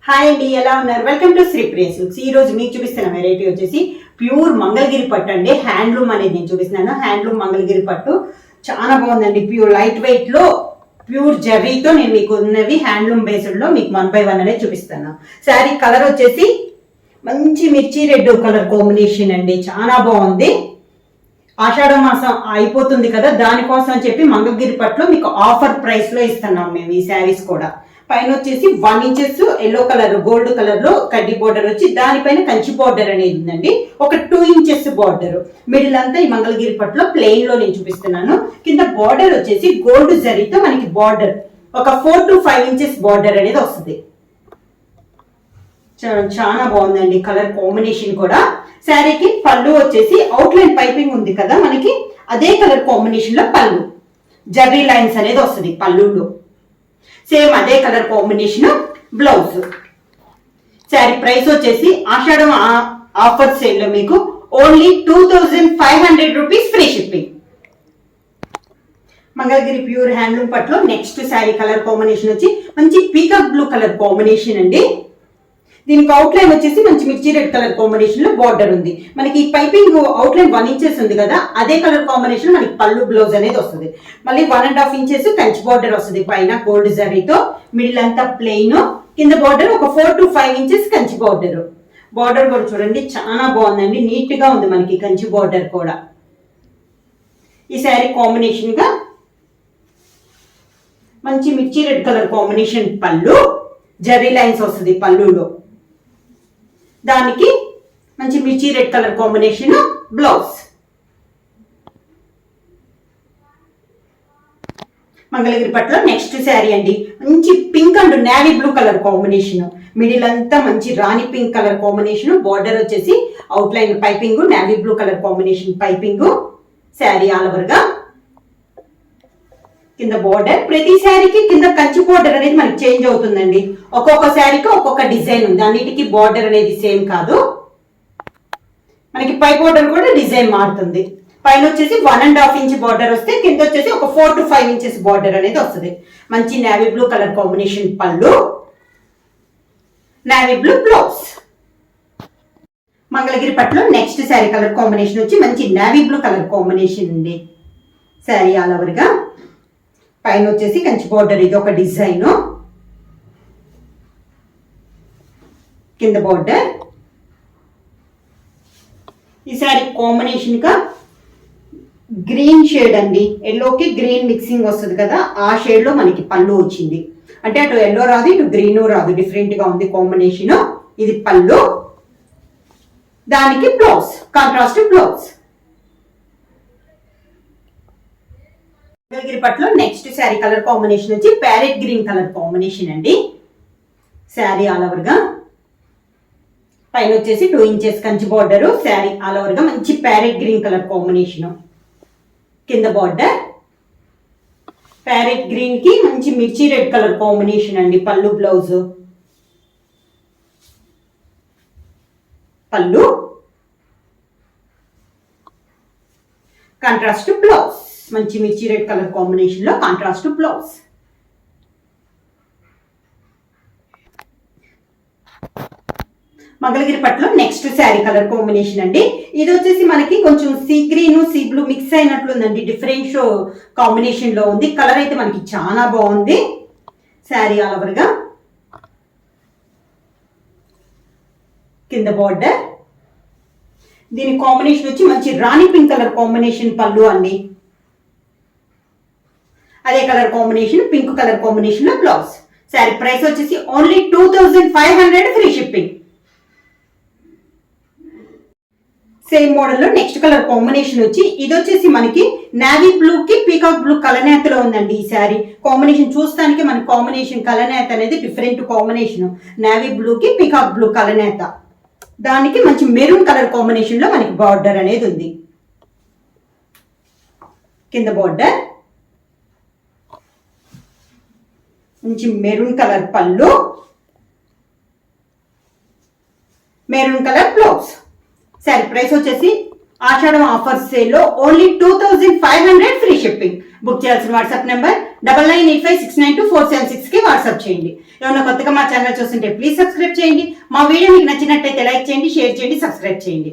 Hi అండి, ఎలా ఉన్నారు? Welcome to Sri Priya Silks. ఈ రోజు మీకు చూపిస్తున్న వెరైటీ వచ్చేసి ప్యూర్ మంగళగిరి పట్టు అండి. హ్యాండ్లూమ్ అనేది నేను చూపిస్తున్నాను. హ్యాండ్లూమ్ మంగళగిరి పట్టు చాలా బాగుందండి. ప్యూర్ లైట్ వెయిట్ లో ప్యూర్ జర్రీతో నేను మీకు ఉన్నవి హ్యాండ్లూమ్ బేస్డ్ లో మీకు 1 by 1 అనేది చూపిస్తాను. శారీ కలర్ వచ్చేసి మంచి మిర్చి రెడ్ కలర్ కాంబినేషన్ అండి, చాలా బాగుంది. ఆషాఢ మాసం అయిపోతుంది కదా, దానికోసం అని చెప్పి మంగళగిరి పట్టులో మీకు ఆఫర్ ప్రైస్ లో ఇస్తున్నాం మేము ఈ శారీస్ కూడా. పైన వచ్చేసి 1 inches yellow colour gold colour లో కడ్డీ బోర్డర్ వచ్చి దానిపైన కంచి బోర్డర్ అనేది ఉందండి. ఒక 2 ఇంచెస్ బోర్డర్. మిడిల్ అంతా ఈ మంగళగిరి పట్టులో ప్లెయిన్ లో నేను చూపిస్తున్నాను. కింద బోర్డర్ వచ్చేసి గోల్డ్ జరీతో మనకి బోర్డర్ ఒక 4 to 5 ఇంచెస్ బోర్డర్ అనేది వస్తుంది. చాలా బాగుందండి కలర్ కాంబినేషన్ కూడా. శారీకి పళ్ళు వచ్చేసి అవుట్లైన్ పైపింగ్ ఉంది కదా మనకి, అదే కలర్ కాంబినేషన్ లో పళ్ళు జర్రీ లైన్స్ అనేది వస్తుంది పళ్ళులో. సేమ్ అదే colour combination blouse. Sari price వచ్చేసి ఆషాఢం ఆఫర్ సేల్ లో మీకు only 2500 rupees free shipping. Mangalagiri pure handloom పట్టులో నెక్స్ట్ శారీ కలర్ కాంబినేషన్ వచ్చి మంచి పీకాక్ బ్లూ కలర్ కాంబినేషన్ అండి. దీనికి అవుట్లైన్ వచ్చేసి మంచి మిర్చి రెడ్ కలర్ కాంబినేషన్ లో బార్డర్ ఉంది. మనకి పైపింగ్ అవుట్లైన్ 1 ఇంచెస్ ఉంది కదా, అదే కలర్ కాంబినేషన్ మనకి పళ్ళు బ్లౌజ్ అనేది వస్తుంది. మళ్ళీ 1.5 ఇంచెస్ కంచి బార్డర్ వస్తుంది. పైన గోల్డ్ జరీతో మిడిల్ అంతా ప్లెయిన్, కింద బార్డర్ ఒక 4 to 5 inches Kanchi border. Border కూడా చూడండి చాలా బాగుందండి, నీట్ గా ఉంది మనకి కంచి బార్డర్ కూడా. ఈ శారీ కాంబినేషన్ గా మంచి మిర్చి రెడ్ కలర్ కాంబినేషన్ పళ్ళు, జరీ లైన్స్ వస్తుంది పళ్ళులో. దానికి మంచి మిర్చి red colour combination blouse. Mangalagiri పట్టులో నెక్స్ట్ శారీ అండి, మంచి pink and navy blue colour combination. Middle అంతా మంచి రాణి పింక్ కలర్ కాంబినేషన్. బార్డర్ వచ్చేసి outline piping navy blue colour combination piping. Sari all over గా కింద బోర్డర్. ప్రతి శారీకి కింద కంచి బోర్డర్ అనేది మనకి చేంజ్ అవుతుందండి. ఒక్కొక్క శారీకి ఒక్కొక్క డిజైన్ ఉంది, అన్నిటికీ బోర్డర్ అనేది సేమ్ కాదు. మనకి పై బోర్డర్ కూడా డిజైన్ మారుతుంది. పైన వచ్చేసి 1.5 ఇంచ్ బోర్డర్ వస్తే కింద వచ్చేసి ఒక 4 to 5 ఇంచెస్ బోర్డర్ అనేది వస్తుంది. మంచి నేవీ బ్లూ కలర్ కాంబినేషన్ పళ్ళు, నేవీ బ్లూ బ్లౌజ్. మంగళగిరి పట్టులో నెక్స్ట్ శారీ కలర్ కాంబినేషన్ వచ్చి మంచి నేవీ బ్లూ కలర్ కాంబినేషన్ అండి. శారీ ఆల్ ఓవర్ గా పైన వచ్చేసి కంచి బోర్డర్, ఇది ఒక డిజైన్. కింద బోర్డర్. ఈ శారీ కాంబినేషన్ గా గ్రీన్ షేడ్ అండి, ఎల్లోకి గ్రీన్ మిక్సింగ్ వస్తుంది కదా, ఆ షేడ్ లో మనకి పళ్ళు వచ్చింది. అంటే అటు ఎల్లో రాదు, ఇటు గ్రీన్ రాదు, డిఫరెంట్ గా ఉంది కాంబినేషన్. ఇది పళ్ళు, దానికి బ్లౌజ్ కాంట్రాస్ట్ బ్లౌజ్. మంగళగిరి పట్టులో నెక్స్ట్ శారీ కలర్ కాంబినేషన్ వచ్చి ప్యారెట్ గ్రీన్ కలర్ కాంబినేషన్ అండి. శారీ ఆల్ ఓవర్ గా పైన వచ్చేసి 2 inches Kanchi border. Sari all over గా మంచి ప్యారెట్ గ్రీన్ కలర్ కాంబినేషన్. కింద బార్డర్ ప్యారెట్ గ్రీన్ కి మంచి మిర్చి రెడ్ కలర్ కాంబినేషన్ అండి. పళ్ళు బ్లౌజ్, పళ్ళు కాంట్రాస్ట్ బ్లౌజ్. మంచి మిర్చి రెడ్ కలర్ కాంబినేషన్ లో కాంట్రాస్ట్ బ్లౌజ్. మంగళగిరి పట్టులో నెక్స్ట్ శారీ కలర్ కాంబినేషన్ అండి. ఇది వచ్చేసి మనకి కొంచెం sea green sea blue mix అయినట్లుందండి, డిఫరెంట్ కాంబినేషన్ లో ఉంది. కలర్ అయితే మనకి చాలా బాగుంది. శారీ ఆల్ ఓవర్ గా కింద బార్డర్. దీని కాంబినేషన్ వచ్చి మంచి రాణి పింక్ కలర్ కాంబినేషన్ పళ్ళు అండి. అదే colour combination pink colour combination లో బ్లౌజ్. శారీ ప్రైస్ వచ్చేసి only 2500 free shipping. Same model లో నెక్స్ట్ కలర్ కాంబినేషన్ వచ్చి ఇది వచ్చేసి మనకి నేవీ బ్లూ కి పీకాక్ బ్లూ కలనేతలో ఉందండి. ఈ శారీ కాంబినేషన్ చూస్తానికి మన కాంబినేషన్ కలనేత అనేది డిఫరెంట్ కాంబినేషన్. నేవీ బ్లూ కి పీకాక్ బ్లూ కలనేత, దానికి మంచి మెరూన్ కలర్ కాంబినేషన్ లో మనకి బార్డర్ అనేది ఉంది. కింద బార్డర్ మంచి మెరూన్ కలర్ పళ్ళు, maroon colour blouse. Sari price వచ్చేసి ఆషాఢం ఆఫర్ సేల్ లో ఓన్లీ 2500 ఫ్రీ షిప్పింగ్. బుక్ చేయాల్సిన వాట్సాప్ నెంబర్ 9985692476 కి వాట్సాప్ చేయండి. ఏమన్నా కొత్తగా మా ఛానల్ చూస్తుంటే ప్లీజ్ సబ్స్క్రైబ్ చేయండి. మా వీడియో మీకు నచ్చినట్టయితే లైక్ చేయండి, షేర్ చేయండి, సబ్స్క్రైబ్ చేయండి.